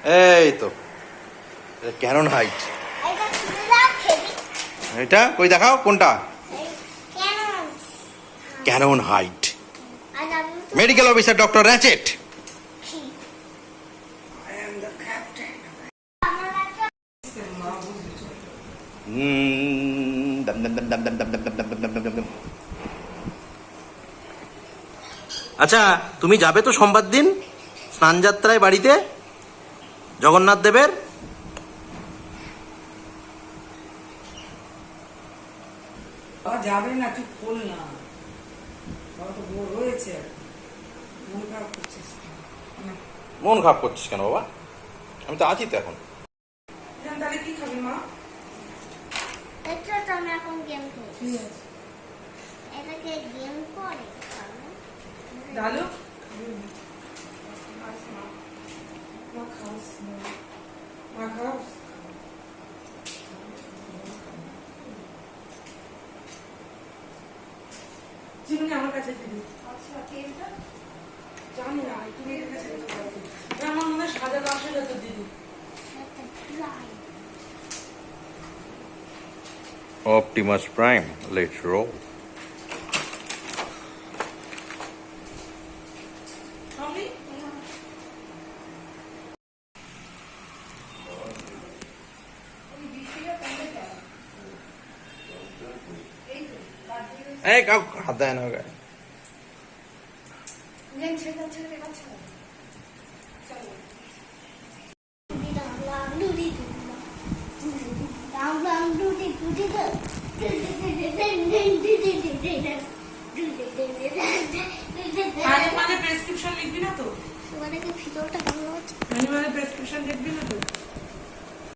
এই তো Canon height. এটা কই দেখাও কোনটা? ক্যানন হাইট। মেডিকেল অফিসার ডক্টর র্যাচেট। আচ্ছা, তুমি যাবে তো সোমবার দিন স্নানযাত্রায় বাড়িতে জগন্নাথ দেবের? যাবে না, তুই খোল না, তো বোর হয়েছে। মন খারাপ করছিস? মন খারাপ করছিস কেন বাবা? আমি তো আছি তো এখন। তাহলে কি খাবি মা? আমি এখন গেম খেলছি। এটাকে গেম করে ডালু চিনি আমার কাছে দিদি। আচ্ছা, জানি না, তুমি এর কাছে আমার মনে হয় সাদা বাসে যত দিদি। Optimus Prime, let's roll. এই কাউ হাত দেয় না গায়ে। প্রেসক্রিপশন লিখবি না তো? ভিতরটা ভালো আছে। প্রেসক্রিপশন লিখবি না তো?